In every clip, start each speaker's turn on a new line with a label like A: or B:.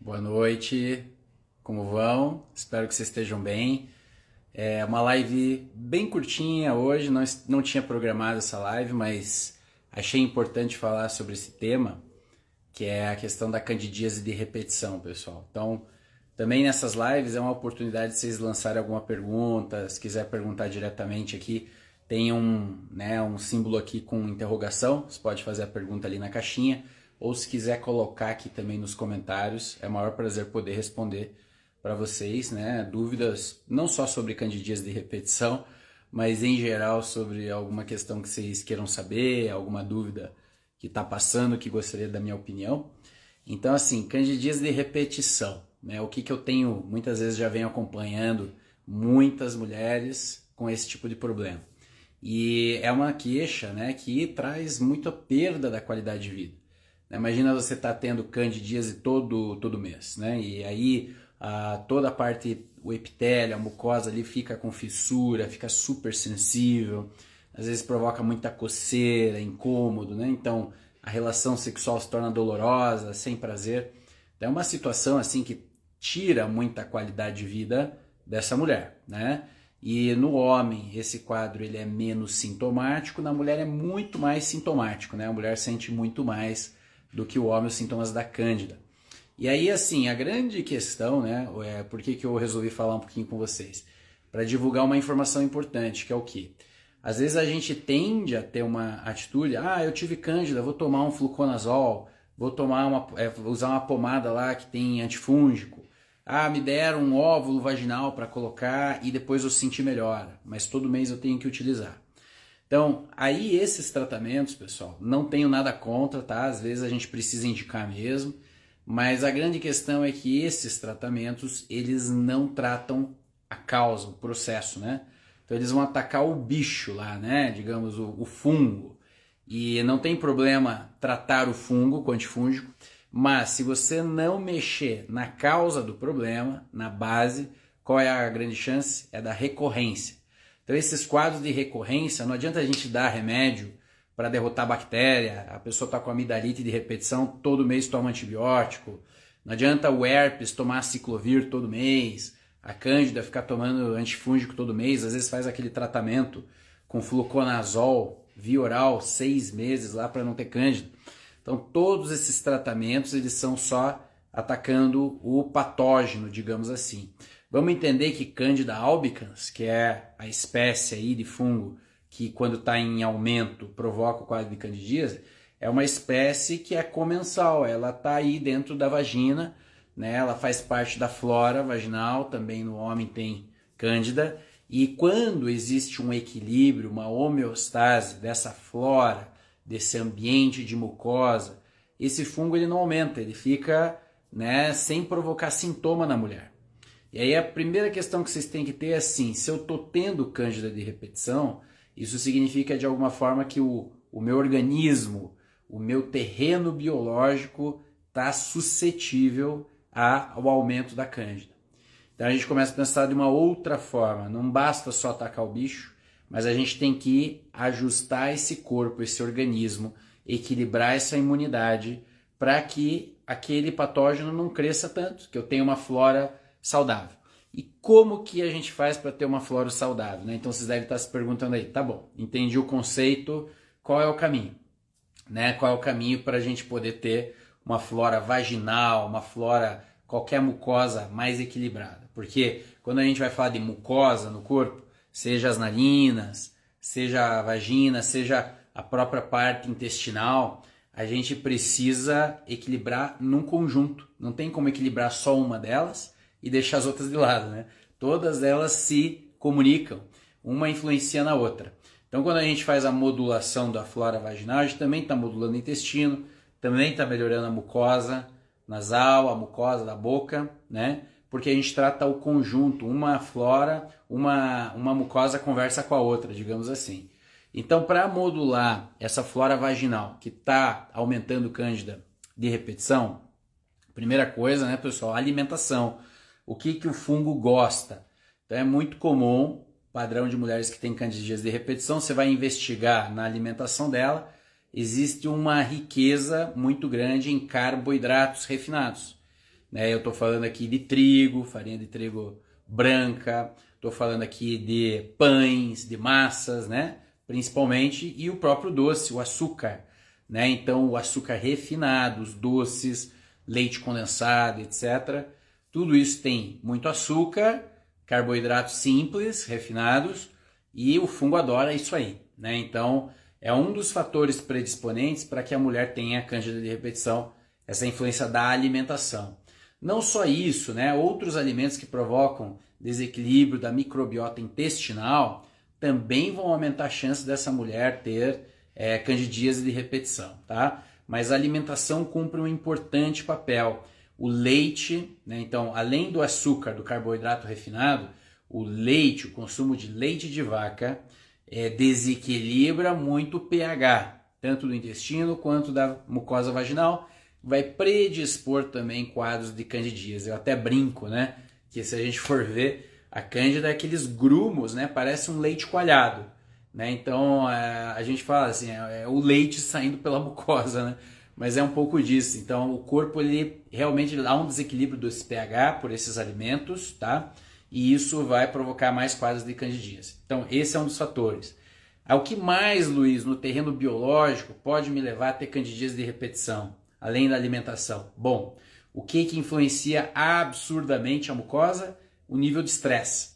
A: Boa noite, como vão? Espero que vocês estejam bem. É uma live bem curtinha hoje, não tinha programado essa live, mas achei importante falar sobre esse tema, que é a questão da candidíase de repetição, pessoal. Então, também nessas lives é uma oportunidade de vocês lançarem alguma pergunta, se quiser perguntar diretamente aqui, tem um símbolo aqui com interrogação, você pode fazer a pergunta ali na caixinha, ou se quiser colocar aqui também nos comentários, é o maior prazer poder responder para vocês, né? Dúvidas não só sobre candidíase de repetição, mas em geral sobre alguma questão que vocês queiram saber, alguma dúvida que está passando, que gostaria da minha opinião. Então, assim, candidíase de repetição, né? O que eu tenho, muitas vezes já venho acompanhando muitas mulheres com esse tipo de problema. E é uma queixa, né, que traz muita perda da qualidade de vida. Imagina você estar tendo candidíase todo mês, né? E aí toda a parte, o epitélio, a mucosa ali fica com fissura, fica super sensível, às vezes provoca muita coceira, incômodo, né? Então a relação sexual se torna dolorosa, sem prazer. Então é uma situação assim que tira muita qualidade de vida dessa mulher, né? E no homem esse quadro ele é menos sintomático, na mulher é muito mais sintomático, né? A mulher sente muito mais do que o homem os sintomas da cândida. E aí, assim, a grande questão, né, por que eu resolvi falar um pouquinho com vocês? Para divulgar uma informação importante, que é o quê? Às vezes a gente tende a ter uma atitude, eu tive cândida, vou tomar um fluconazol, vou tomar usar uma pomada lá que tem antifúngico, me deram um óvulo vaginal para colocar e depois eu senti melhor, mas todo mês eu tenho que utilizar. Então, aí esses tratamentos, pessoal, não tenho nada contra, tá? Às vezes a gente precisa indicar mesmo, mas a grande questão é que esses tratamentos, eles não tratam a causa, o processo, né? Então eles vão atacar o bicho lá, né? Digamos, o fungo. E não tem problema tratar o fungo com antifúngico, mas se você não mexer na causa do problema, na base, qual é a grande chance? É da recorrência. Então esses quadros de recorrência, não adianta a gente dar remédio para derrotar a bactéria, a pessoa está com amidalite de repetição, todo mês toma antibiótico, não adianta o herpes tomar ciclovir todo mês, a cândida ficar tomando antifúngico todo mês, às vezes faz aquele tratamento com fluconazol via oral 6 meses lá para não ter cândida. Então todos esses tratamentos eles são só atacando o patógeno, digamos assim. Vamos entender que Candida albicans, que é a espécie aí de fungo que quando está em aumento provoca o quadro de candidíase, é uma espécie que é comensal, ela está aí dentro da vagina, né? Ela faz parte da flora vaginal, também no homem tem cândida, e quando existe um equilíbrio, uma homeostase dessa flora, desse ambiente de mucosa, esse fungo ele não aumenta, ele fica, né, sem provocar sintoma na mulher. E aí a primeira questão que vocês têm que ter é assim, se eu estou tendo cândida de repetição, isso significa de alguma forma que o meu organismo, o meu terreno biológico está suscetível ao aumento da cândida. Então a gente começa a pensar de uma outra forma, não basta só atacar o bicho, mas a gente tem que ajustar esse corpo, esse organismo, equilibrar essa imunidade para que aquele patógeno não cresça tanto, que eu tenha uma flora saudável. E como que a gente faz para ter uma flora saudável, né? Então vocês devem estar se perguntando aí, tá bom, entendi o conceito, qual é o caminho? Né? Qual é o caminho para a gente poder ter uma flora vaginal, uma flora, qualquer mucosa mais equilibrada? Porque quando a gente vai falar de mucosa no corpo, seja as narinas, seja a vagina, seja a própria parte intestinal, a gente precisa equilibrar num conjunto. Não tem como equilibrar só uma delas e deixar as outras de lado, né? Todas elas se comunicam, uma influencia na outra. Então quando a gente faz a modulação da flora vaginal, a gente também está modulando o intestino, também está melhorando a mucosa nasal, a mucosa da boca, né? Porque a gente trata o conjunto, uma flora, uma mucosa conversa com a outra, digamos assim. Então para modular essa flora vaginal que está aumentando cândida de repetição, primeira coisa, né, pessoal, alimentação. O que o fungo gosta? Então é muito comum, padrão de mulheres que têm candidíase de repetição, você vai investigar na alimentação dela, existe uma riqueza muito grande em carboidratos refinados. né? Eu estou falando aqui de trigo, farinha de trigo branca, estou falando aqui de pães, de massas, né? Principalmente, e o próprio doce, o açúcar, né? Então, o açúcar refinado, os doces, leite condensado, etc. Tudo isso tem muito açúcar, carboidratos simples, refinados, e o fungo adora isso aí, né? Então, é um dos fatores predisponentes para que a mulher tenha cândida de repetição, essa influência da alimentação. Não só isso, né? Outros alimentos que provocam desequilíbrio da microbiota intestinal também vão aumentar a chance dessa mulher ter candidíase de repetição, tá? Mas a alimentação cumpre um importante papel. O leite, né? Então, além do açúcar, do carboidrato refinado, o leite, o consumo de leite de vaca desequilibra muito o pH, tanto do intestino quanto da mucosa vaginal, vai predispor também quadros de candidíase. Eu até brinco, né? Que se a gente for ver, a cândida é aqueles grumos, né? Parece um leite coalhado, né? Então a gente fala assim, é o leite saindo pela mucosa, né? Mas é um pouco disso. Então o corpo ele realmente dá um desequilíbrio desse pH por esses alimentos, tá? E isso vai provocar mais quadros de candidíase. Então esse é um dos fatores. O que mais, Luiz, no terreno biológico pode me levar a ter candidíase de repetição, além da alimentação? Bom, o que influencia absurdamente a mucosa? O nível de estresse.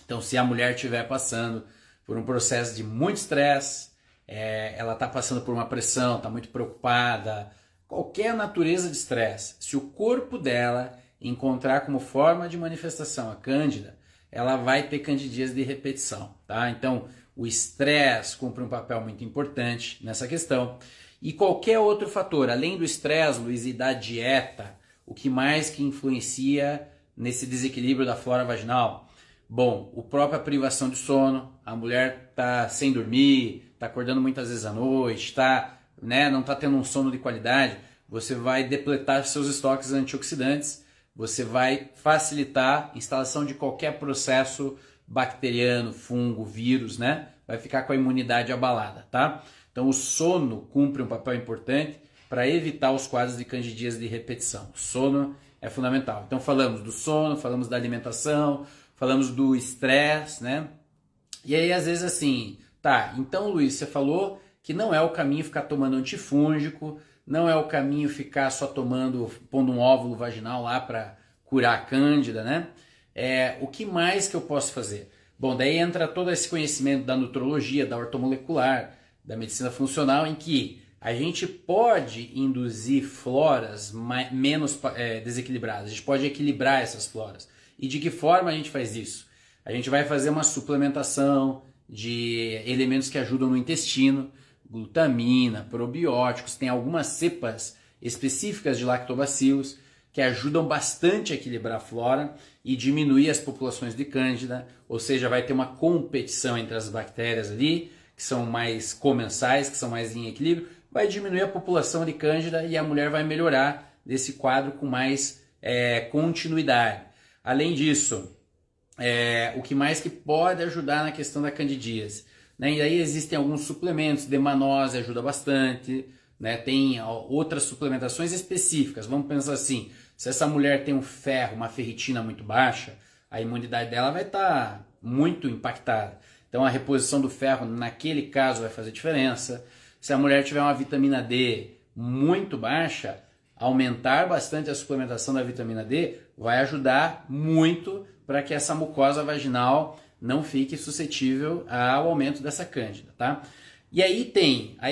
A: Então, se a mulher estiver passando por um processo de muito estresse, ela está passando por uma pressão, está muito preocupada, qualquer natureza de estresse, se o corpo dela encontrar como forma de manifestação a cândida, ela vai ter candidíase de repetição, tá? Então, o estresse cumpre um papel muito importante nessa questão. E qualquer outro fator, além do estresse, Luiz, e da dieta, o que mais que influencia nesse desequilíbrio da flora vaginal? Bom, a própria privação de sono, a mulher está sem dormir, está acordando muitas vezes à noite, não está tendo um sono de qualidade, você vai depletar seus estoques antioxidantes, você vai facilitar a instalação de qualquer processo bacteriano, fungo, vírus, né? Vai ficar com a imunidade abalada, tá? Então o sono cumpre um papel importante para evitar os quadros de candidíase de repetição. O sono é fundamental. Então falamos do sono, falamos da alimentação, falamos do estresse, né? E aí às vezes assim, tá, então Luiz, você falou que não é o caminho ficar tomando antifúngico, não é o caminho ficar só pondo um óvulo vaginal lá para curar a cândida, né? O que mais que eu posso fazer? Bom, daí entra todo esse conhecimento da nutrologia, da ortomolecular, da medicina funcional, em que a gente pode induzir floras menos desequilibradas, a gente pode equilibrar essas floras. E de que forma a gente faz isso? A gente vai fazer uma suplementação de elementos que ajudam no intestino, glutamina, probióticos, tem algumas cepas específicas de lactobacilos que ajudam bastante a equilibrar a flora e diminuir as populações de cândida, ou seja, vai ter uma competição entre as bactérias ali, que são mais comensais, que são mais em equilíbrio, vai diminuir a população de cândida e a mulher vai melhorar desse quadro com mais continuidade. Além disso, o que mais que pode ajudar na questão da candidíase? Né? E aí existem alguns suplementos, demanose ajuda bastante, né? Tem outras suplementações específicas. Vamos pensar assim, se essa mulher tem um ferro, uma ferritina muito baixa, a imunidade dela vai estar muito impactada. Então a reposição do ferro naquele caso vai fazer diferença. Se a mulher tiver uma vitamina D muito baixa, aumentar bastante a suplementação da vitamina D vai ajudar muito para que essa mucosa vaginal não fique suscetível ao aumento dessa cândida, tá? E aí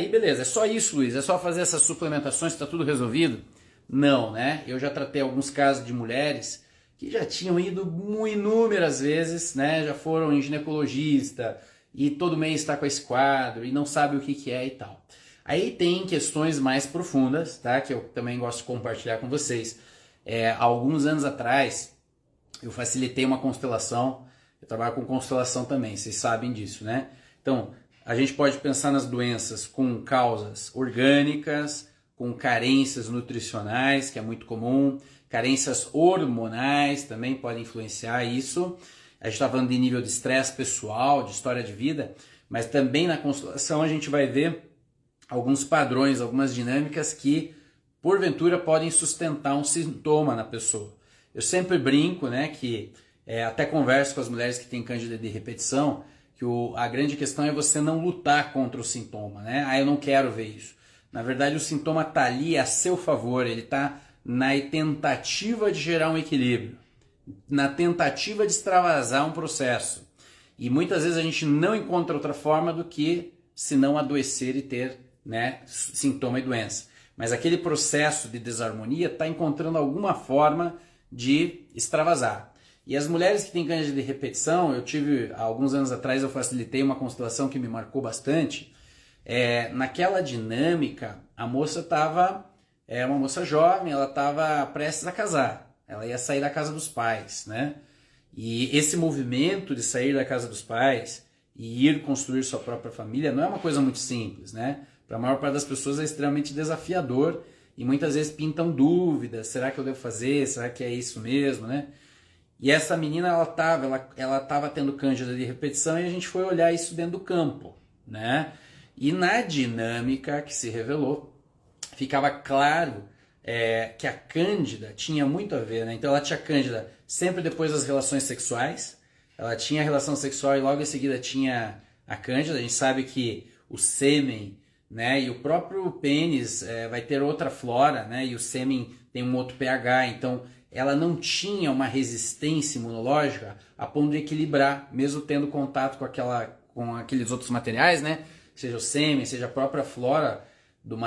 A: beleza, é só isso, Luiz? É só fazer essas suplementações, está tudo resolvido? Não, né? Eu já tratei alguns casos de mulheres que já tinham ido inúmeras vezes, né? Já foram em ginecologista e todo mês está com esse quadro e não sabe o que é e tal. Aí tem questões mais profundas, tá? Que eu também gosto de compartilhar com vocês. Há alguns anos atrás, eu facilitei uma constelação. Eu trabalho com constelação também, vocês sabem disso, né? Então, a gente pode pensar nas doenças com causas orgânicas, com carências nutricionais, que é muito comum, carências hormonais também podem influenciar isso. A gente está falando de nível de estresse pessoal, de história de vida, mas também na constelação a gente vai ver alguns padrões, algumas dinâmicas que porventura podem sustentar um sintoma na pessoa. Eu sempre brinco, né, que até converso com as mulheres que têm cândida de repetição, que a grande questão é você não lutar contra o sintoma, né? Eu não quero ver isso. Na verdade, o sintoma está ali a seu favor, ele está na tentativa de gerar um equilíbrio, na tentativa de extravasar um processo. E muitas vezes a gente não encontra outra forma do que se não adoecer e ter, né, sintoma e doença. Mas aquele processo de desarmonia está encontrando alguma forma de extravasar. E as mulheres que têm cândida de repetição, eu tive, há alguns anos atrás, eu facilitei uma constelação que me marcou bastante. Naquela dinâmica, a moça estava, uma moça jovem, ela estava prestes a casar. Ela ia sair da casa dos pais, né? E esse movimento de sair da casa dos pais e ir construir sua própria família não é uma coisa muito simples, né? Para a maior parte das pessoas é extremamente desafiador e muitas vezes pintam dúvidas. Será que eu devo fazer? Será que é isso mesmo, né? E essa menina, ela tava tendo cândida de repetição e a gente foi olhar isso dentro do campo, né? E na dinâmica que se revelou, ficava claro que a cândida tinha muito a ver, né? Então ela tinha cândida sempre depois das relações sexuais, ela tinha a relação sexual e logo em seguida tinha a cândida. A gente sabe que o sêmen, né, e o próprio pênis vai ter outra flora, né, e o sêmen tem um outro pH, então ela não tinha uma resistência imunológica a ponto de equilibrar, mesmo tendo contato com aqueles outros materiais, né, seja o sêmen, seja a própria flora do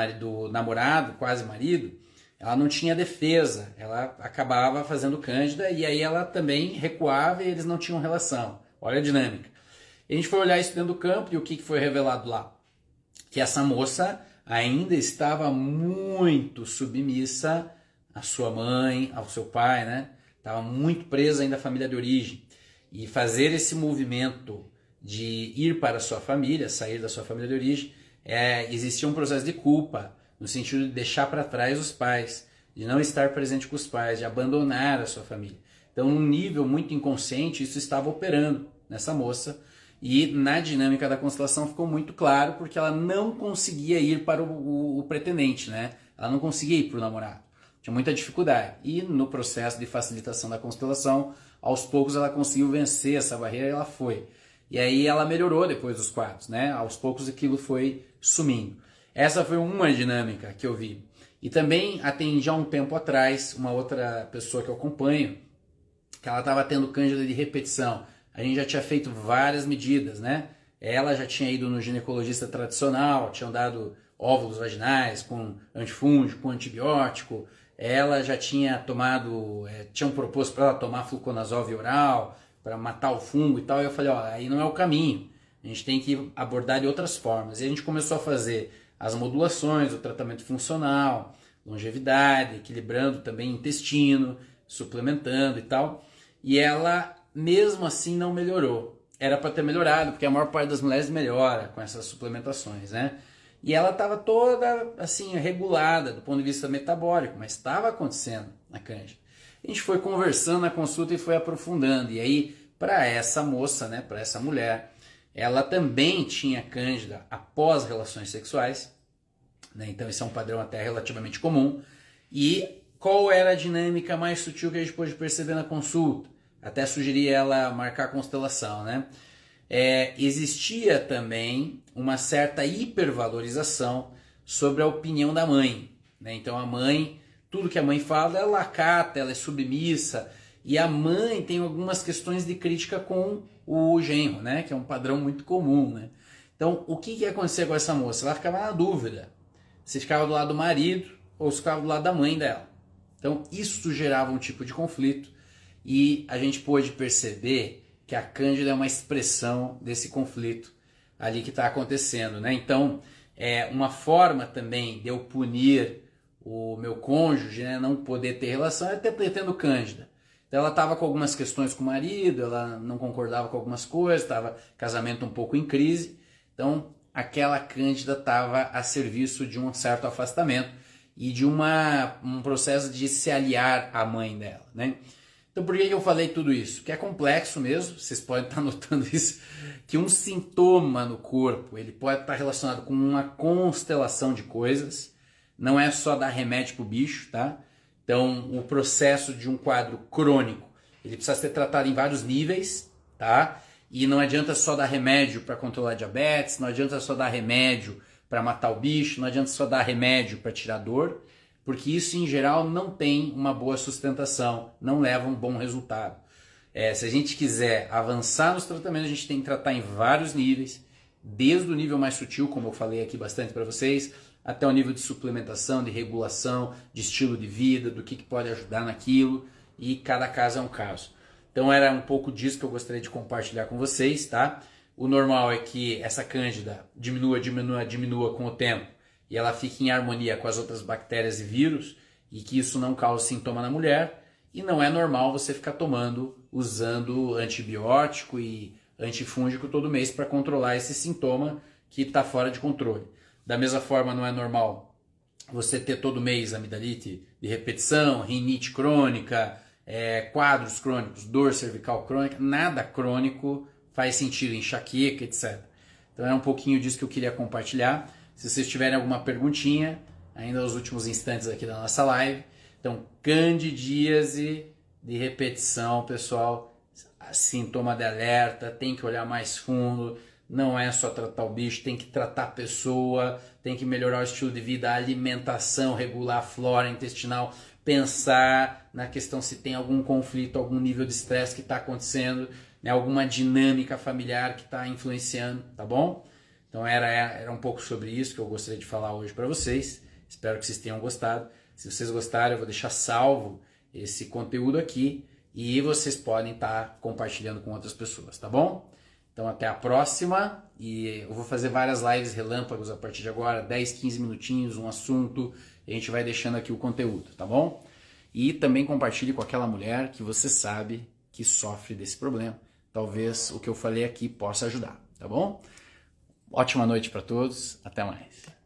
A: namorado, quase marido. Ela não tinha defesa, ela acabava fazendo cândida e aí ela também recuava e eles não tinham relação. Olha a dinâmica. E a gente foi olhar isso dentro do campo e o que foi revelado lá? Que essa moça ainda estava muito submissa à sua mãe, ao seu pai, né? Estava muito presa ainda à família de origem. E fazer esse movimento de ir para a sua família, sair da sua família de origem, existia um processo de culpa, no sentido de deixar para trás os pais, de não estar presente com os pais, de abandonar a sua família. Então, num nível muito inconsciente, isso estava operando nessa moça. E na dinâmica da constelação ficou muito claro, porque ela não conseguia ir para o pretendente, né? Ela não conseguia ir para o namorado. Tinha muita dificuldade. E no processo de facilitação da constelação, aos poucos ela conseguiu vencer essa barreira e ela foi. E aí ela melhorou depois dos quadros, né? Aos poucos aquilo foi sumindo. Essa foi uma dinâmica que eu vi. E também atendi há um tempo atrás uma outra pessoa que eu acompanho, que ela estava tendo cândida de repetição. A gente já tinha feito várias medidas, né? Ela já tinha ido no ginecologista tradicional, tinham dado óvulos vaginais com antifúngico, com antibiótico. Ela já tinha tomado, tinham proposto para ela tomar fluconazol via oral, para matar o fungo e tal. E eu falei, aí não é o caminho. A gente tem que abordar de outras formas. E a gente começou a fazer as modulações, o tratamento funcional, longevidade, equilibrando também intestino, suplementando e tal. E ela, mesmo assim, não melhorou. Era para ter melhorado, porque a maior parte das mulheres melhora com essas suplementações, né? E ela estava toda, assim, regulada do ponto de vista metabólico, mas estava acontecendo na cândida. A gente foi conversando na consulta e foi aprofundando. E aí, para essa moça, né, para essa mulher, ela também tinha cândida após relações sexuais, né? Então esse é um padrão até relativamente comum. E qual era a dinâmica mais sutil que a gente pôde perceber na consulta? Até sugeri ela marcar a constelação, né? Existia também uma certa hipervalorização sobre a opinião da mãe, né? Então a mãe, tudo que a mãe fala, ela acata, ela é submissa. E a mãe tem algumas questões de crítica com o genro, né? Que é um padrão muito comum, né? Então, o que ia acontecer com essa moça? Ela ficava na dúvida se ficava do lado do marido ou se ficava do lado da mãe dela. Então, isso gerava um tipo de conflito e a gente pôde perceber que a cândida é uma expressão desse conflito ali que está acontecendo, né? Então, uma forma também de eu punir o meu cônjuge, né, não poder ter relação, é até tendo cândida. Então ela estava com algumas questões com o marido, ela não concordava com algumas coisas, estava casamento um pouco em crise. Então aquela cândida estava a serviço de um certo afastamento e de um processo de se aliar à mãe dela, né? Então por que eu falei tudo isso? Que é complexo mesmo, vocês podem estar notando isso, que um sintoma no corpo ele pode estar relacionado com uma constelação de coisas, não é só dar remédio pro bicho, tá? Então, o processo de um quadro crônico, ele precisa ser tratado em vários níveis, tá? E não adianta só dar remédio para controlar diabetes, não adianta só dar remédio para matar o bicho, não adianta só dar remédio para tirar dor, porque isso em geral não tem uma boa sustentação, não leva um bom resultado. Se a gente quiser avançar nos tratamentos, a gente tem que tratar em vários níveis, desde o nível mais sutil, como eu falei aqui bastante para vocês, até o nível de suplementação, de regulação, de estilo de vida, do que pode ajudar naquilo, e cada caso é um caso. Então era um pouco disso que eu gostaria de compartilhar com vocês, tá? O normal é que essa cândida diminua com o tempo e ela fique em harmonia com as outras bactérias e vírus e que isso não cause sintoma na mulher. E não é normal você ficar usando antibiótico e antifúngico todo mês para controlar esse sintoma que está fora de controle. Da mesma forma, não é normal você ter todo mês amidalite de repetição, rinite crônica, quadros crônicos, dor cervical crônica, nada crônico faz sentido, enxaqueca, etc. Então é um pouquinho disso que eu queria compartilhar. Se vocês tiverem alguma perguntinha, ainda nos últimos instantes aqui da nossa live. Então, candidíase de repetição, pessoal, sintoma de alerta, tem que olhar mais fundo, não é só tratar o bicho, tem que tratar a pessoa, tem que melhorar o estilo de vida, a alimentação, regular a flora intestinal, pensar na questão se tem algum conflito, algum nível de estresse que está acontecendo, né, alguma dinâmica familiar que está influenciando, tá bom? Então era um pouco sobre isso que eu gostaria de falar hoje para vocês. Espero que vocês tenham gostado. Se vocês gostaram, eu vou deixar salvo esse conteúdo aqui e vocês podem estar compartilhando com outras pessoas, tá bom? Então até a próxima e eu vou fazer várias lives relâmpagos a partir de agora, 10, 15 minutinhos, um assunto, e a gente vai deixando aqui o conteúdo, tá bom? E também compartilhe com aquela mulher que você sabe que sofre desse problema. Talvez o que eu falei aqui possa ajudar, tá bom? Ótima noite para todos, até mais.